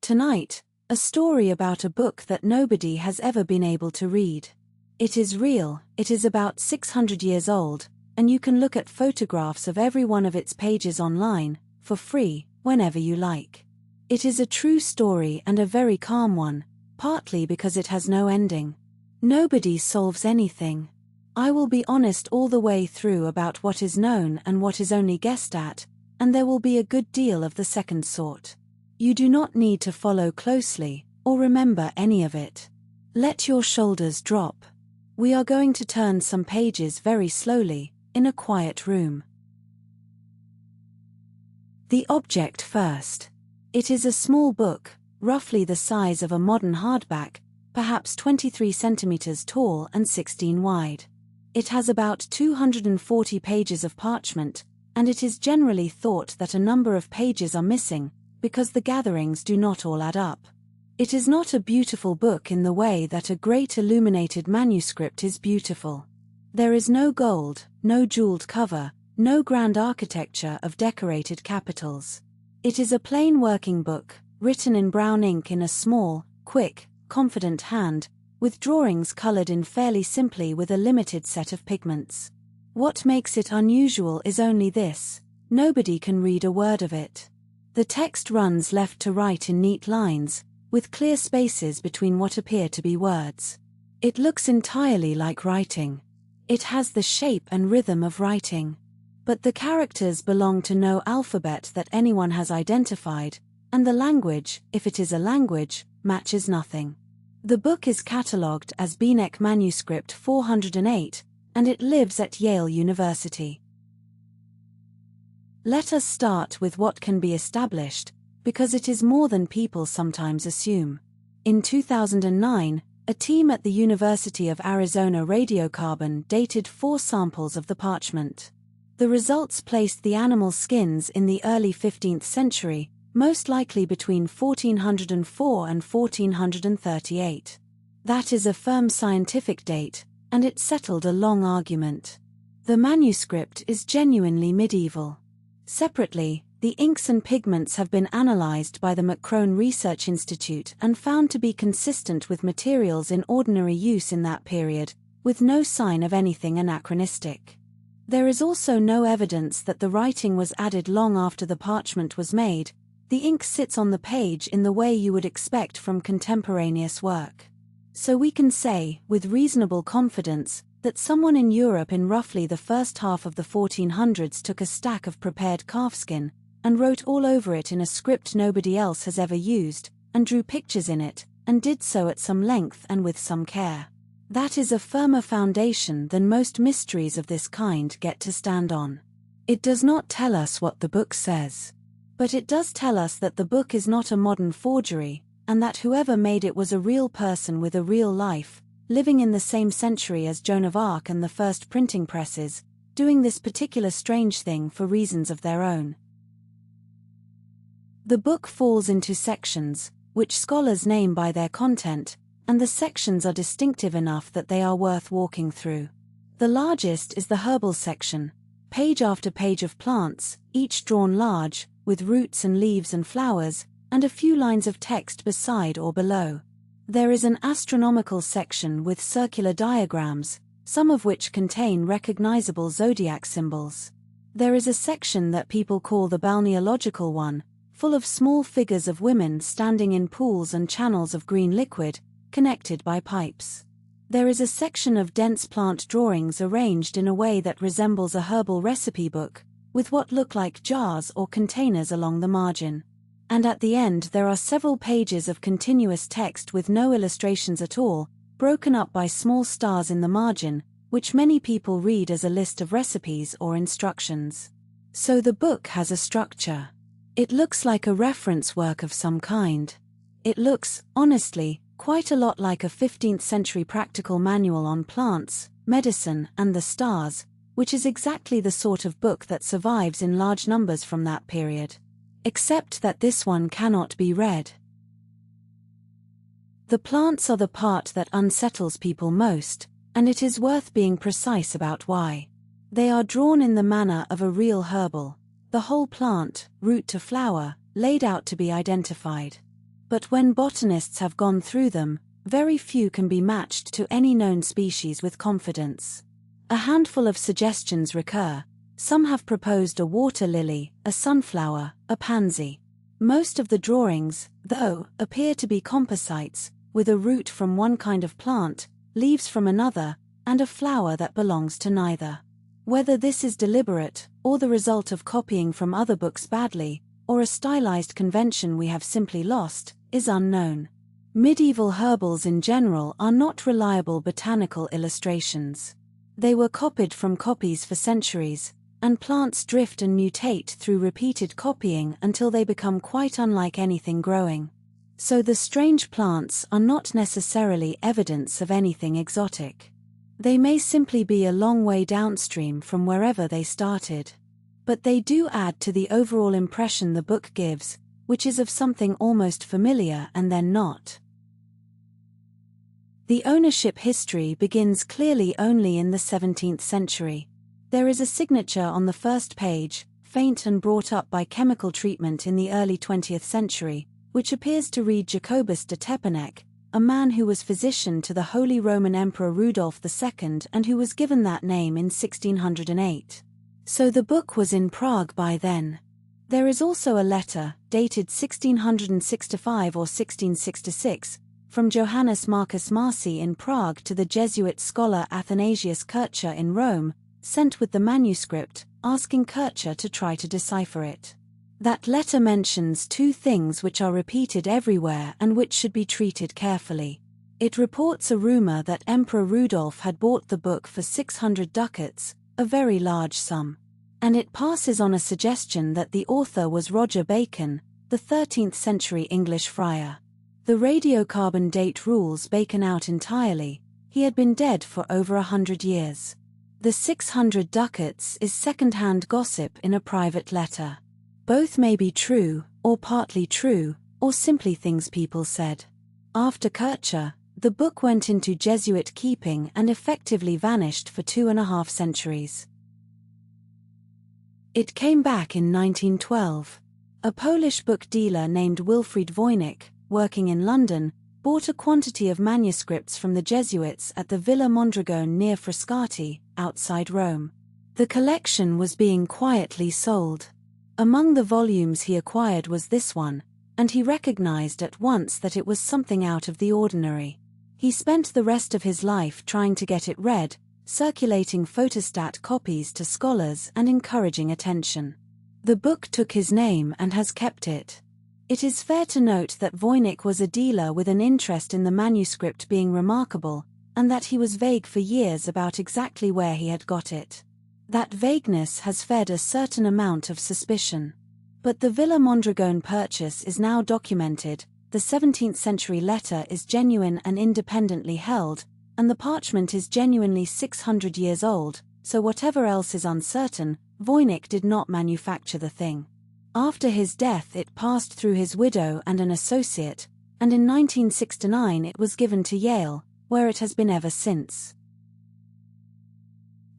Tonight, a story about a book that nobody has ever been able to read. It is real, it is about 600 years old, and you can look at photographs of every one of its pages online, for free, whenever you like. It is a true story and a very calm one, partly because it has no ending. Nobody solves anything. I will be honest all the way through about what is known and what is only guessed at, and there will be a good deal of the second sort. You do not need to follow closely, or remember any of it. Let your shoulders drop. We are going to turn some pages very slowly, in a quiet room. The object first. It is a small book, roughly the size of a modern hardback, perhaps 23 centimeters tall and 16 wide. It has about 240 pages of parchment, and it is generally thought that a number of pages are missing, because the gatherings do not all add up. It is not a beautiful book in the way that a great illuminated manuscript is beautiful. There is no gold, no jeweled cover, no grand architecture of decorated capitals. It is a plain working book, written in brown ink in a small, quick, confident hand, with drawings colored in fairly simply with a limited set of pigments. What makes it unusual is only this: nobody can read a word of it. The text runs left to right in neat lines, with clear spaces between what appear to be words. It looks entirely like writing. It has the shape and rhythm of writing. But the characters belong to no alphabet that anyone has identified, and the language, if it is a language, matches nothing. The book is catalogued as Voynich Manuscript 408, and it lives at Yale University. Let us start with what can be established, because it is more than people sometimes assume. In 2009, a team at the University of Arizona radiocarbon dated 4 samples of the parchment. The results placed the animal skins in the early 15th century, most likely between 1404 and 1438. That is a firm scientific date, and it settled a long argument. The manuscript is genuinely medieval. Separately, the inks and pigments have been analyzed by the McCrone Research Institute and found to be consistent with materials in ordinary use in that period, with no sign of anything anachronistic. There is also no evidence that the writing was added long after the parchment was made. The ink sits on the page in the way you would expect from contemporaneous work. So we can say, with reasonable confidence, that someone in Europe in roughly the first half of the 1400s took a stack of prepared calfskin, and wrote all over it in a script nobody else has ever used, and drew pictures in it, and did so at some length and with some care. That is a firmer foundation than most mysteries of this kind get to stand on. It does not tell us what the book says. But it does tell us that the book is not a modern forgery, and that whoever made it was a real person with a real life, living in the same century as Joan of Arc and the first printing presses, doing this particular strange thing for reasons of their own. The book falls into sections, which scholars name by their content, and the sections are distinctive enough that they are worth walking through. The largest is the herbal section, page after page of plants, each drawn large, with roots and leaves and flowers, and a few lines of text beside or below. There is an astronomical section with circular diagrams, some of which contain recognizable zodiac symbols. There is a section that people call the balneological one, full of small figures of women standing in pools and channels of green liquid, connected by pipes. There is a section of dense plant drawings arranged in a way that resembles a herbal recipe book, with what look like jars or containers along the margin. And at the end there are several pages of continuous text with no illustrations at all, broken up by small stars in the margin, which many people read as a list of recipes or instructions. So the book has a structure. It looks like a reference work of some kind. It looks, honestly, quite a lot like a 15th century practical manual on plants, medicine, and the stars, which is exactly the sort of book that survives in large numbers from that period. Except that this one cannot be read. The plants are the part that unsettles people most, and it is worth being precise about why. They are drawn in the manner of a real herbal, the whole plant, root to flower, laid out to be identified. But when botanists have gone through them, very few can be matched to any known species with confidence. A handful of suggestions recur. Some have proposed a water lily, a sunflower, a pansy. Most of the drawings, though, appear to be composites, with a root from one kind of plant, leaves from another, and a flower that belongs to neither. Whether this is deliberate, or the result of copying from other books badly, or a stylized convention we have simply lost, is unknown. Medieval herbals in general are not reliable botanical illustrations. They were copied from copies for centuries, and plants drift and mutate through repeated copying until they become quite unlike anything growing. So the strange plants are not necessarily evidence of anything exotic. They may simply be a long way downstream from wherever they started. But they do add to the overall impression the book gives, which is of something almost familiar and then not. The ownership history begins clearly only in the 17th century. There is a signature on the first page, faint and brought up by chemical treatment in the early 20th century, which appears to read Jacobus de Tepanek, a man who was physician to the Holy Roman Emperor Rudolf II and who was given that name in 1608. So the book was in Prague by then. There is also a letter, dated 1665 or 1666, from Johannes Marcus Marci in Prague to the Jesuit scholar Athanasius Kircher in Rome, sent with the manuscript, asking Kircher to try to decipher it. That letter mentions two things which are repeated everywhere and which should be treated carefully. It reports a rumor that Emperor Rudolf had bought the book for 600 ducats, a very large sum. And it passes on a suggestion that the author was Roger Bacon, the 13th century English friar. The radiocarbon date rules Bacon out entirely. He had been dead for over 100 years. The 600 ducats is second-hand gossip in a private letter. Both may be true, or partly true, or simply things people said. After Kircher, the book went into Jesuit keeping and effectively vanished for 2.5 centuries. It came back in 1912. A Polish book dealer named Wilfried Voynich, working in London, bought a quantity of manuscripts from the Jesuits at the Villa Mondragone near Frascati, outside Rome. The collection was being quietly sold. Among the volumes he acquired was this one, and he recognized at once that it was something out of the ordinary. He spent the rest of his life trying to get it read, circulating photostat copies to scholars and encouraging attention. The book took his name and has kept it. It is fair to note that Voynich was a dealer with an interest in the manuscript being remarkable, and that he was vague for years about exactly where he had got it. That vagueness has fed a certain amount of suspicion. But the Villa Mondragone purchase is now documented, the 17th century letter is genuine and independently held, and the parchment is genuinely 600 years old, so whatever else is uncertain, Voynich did not manufacture the thing. After his death it passed through his widow and an associate, and in 1969 it was given to Yale, where it has been ever since.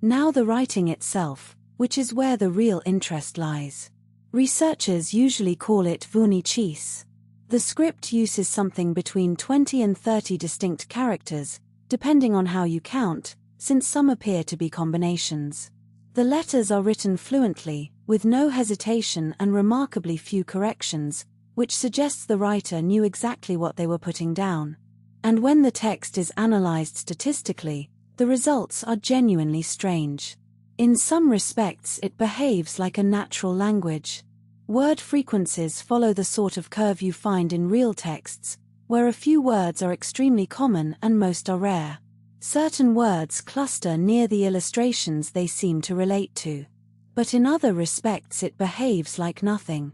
Now the writing itself, which is where the real interest lies. Researchers usually call it Voynichese. The script uses something between 20 and 30 distinct characters, depending on how you count, since some appear to be combinations. The letters are written fluently, with no hesitation and remarkably few corrections, which suggests the writer knew exactly what they were putting down. And when the text is analyzed statistically, the results are genuinely strange. In some respects it behaves like a natural language. Word frequencies follow the sort of curve you find in real texts, where a few words are extremely common and most are rare. Certain words cluster near the illustrations they seem to relate to. But in other respects it behaves like nothing.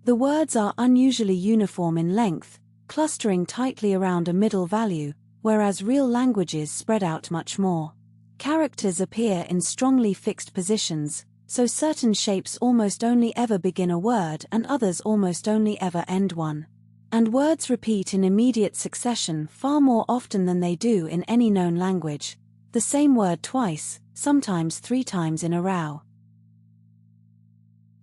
The words are unusually uniform in length, clustering tightly around a middle value, whereas real languages spread out much more. Characters appear in strongly fixed positions, so certain shapes almost only ever begin a word and others almost only ever end one. And words repeat in immediate succession far more often than they do in any known language, the same word twice, sometimes 3 times in a row.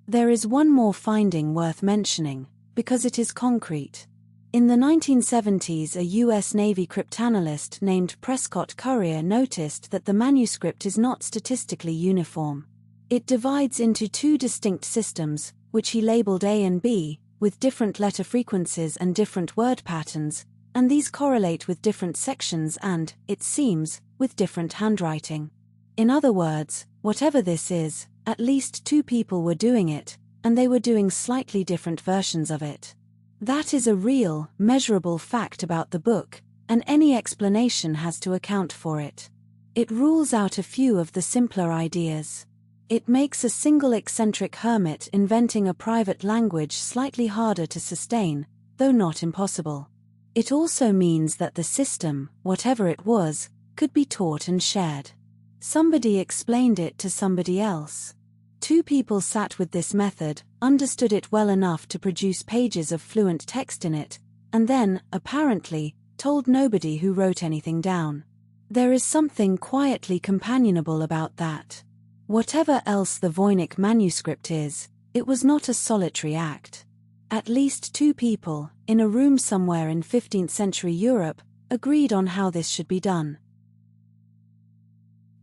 There is one more finding worth mentioning, because it is concrete. In the 1970s, a U.S. Navy cryptanalyst named Prescott Currier noticed that the manuscript is not statistically uniform. It divides into two distinct systems, which he labeled A and B, with different letter frequencies and different word patterns, and these correlate with different sections and, it seems, with different handwriting. In other words, whatever this is, at least two people were doing it, and they were doing slightly different versions of it. That is a real, measurable fact about the book, and any explanation has to account for it. It rules out a few of the simpler ideas. It makes a single eccentric hermit inventing a private language slightly harder to sustain, though not impossible. It also means that the system, whatever it was, could be taught and shared. Somebody explained it to somebody else. Two people sat with this method, understood it well enough to produce pages of fluent text in it, and then, apparently, told nobody who wrote anything down. There is something quietly companionable about that. Whatever else the Voynich Manuscript is, it was not a solitary act. At least two people, in a room somewhere in 15th century Europe, agreed on how this should be done.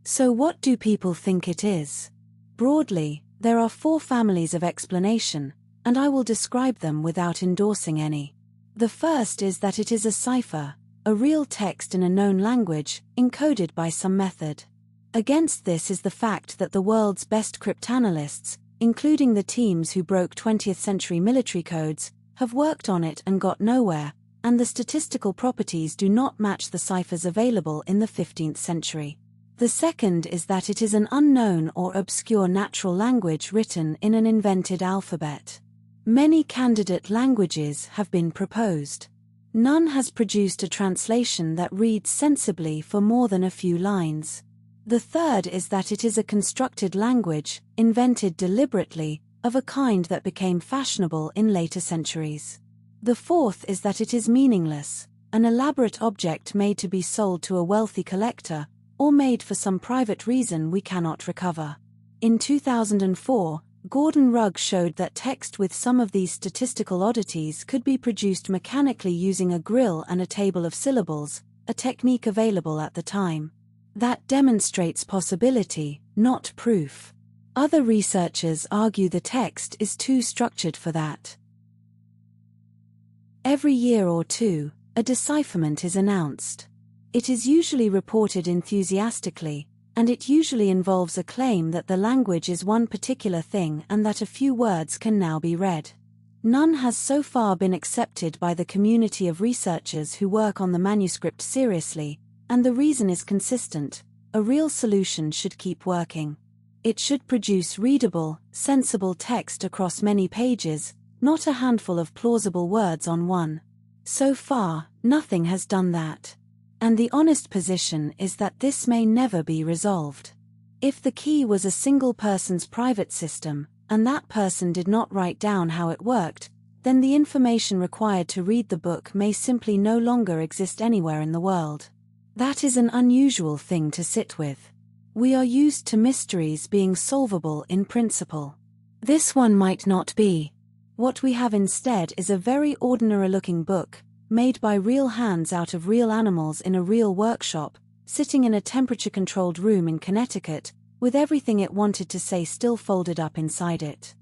So what do people think it is? Broadly, there are four families of explanation, and I will describe them without endorsing any. The first is that it is a cipher, a real text in a known language, encoded by some method. Against this is the fact that the world's best cryptanalysts, including the teams who broke 20th century military codes, have worked on it and got nowhere, and the statistical properties do not match the ciphers available in the 15th century. The second is that it is an unknown or obscure natural language written in an invented alphabet. Many candidate languages have been proposed. None has produced a translation that reads sensibly for more than a few lines. The third is that it is a constructed language, invented deliberately, of a kind that became fashionable in later centuries. The fourth is that it is meaningless, an elaborate object made to be sold to a wealthy collector, or made for some private reason we cannot recover. In 2004, Gordon Rugg showed that text with some of these statistical oddities could be produced mechanically using a grill and a table of syllables, a technique available at the time. That demonstrates possibility, not proof. Other researchers argue the text is too structured for that. Every year or two, a decipherment is announced. It is usually reported enthusiastically, and it usually involves a claim that the language is one particular thing and that a few words can now be read. None has so far been accepted by the community of researchers who work on the manuscript seriously, and the reason is consistent: a real solution should keep working. It should produce readable, sensible text across many pages, not a handful of plausible words on one. So far, nothing has done that. And the honest position is that this may never be resolved. If the key was a single person's private system, and that person did not write down how it worked, then the information required to read the book may simply no longer exist anywhere in the world. That is an unusual thing to sit with. We are used to mysteries being solvable in principle. This one might not be. What we have instead is a very ordinary-looking book, made by real hands out of real animals in a real workshop, sitting in a temperature-controlled room in Connecticut, with everything it wanted to say still folded up inside it.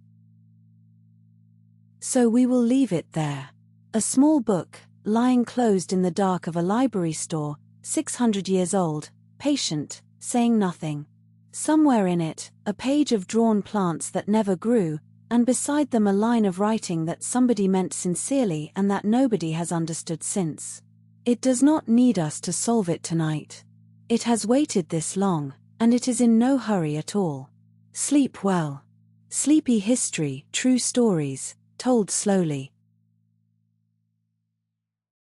So we will leave it there. A small book, lying closed in the dark of a library store, 600 years old, patient, saying nothing. Somewhere in it, a page of drawn plants that never grew, and beside them a line of writing that somebody meant sincerely and that nobody has understood since. It does not need us to solve it tonight. It has waited this long, and it is in no hurry at all. Sleep well. Sleepy history, true stories, told slowly.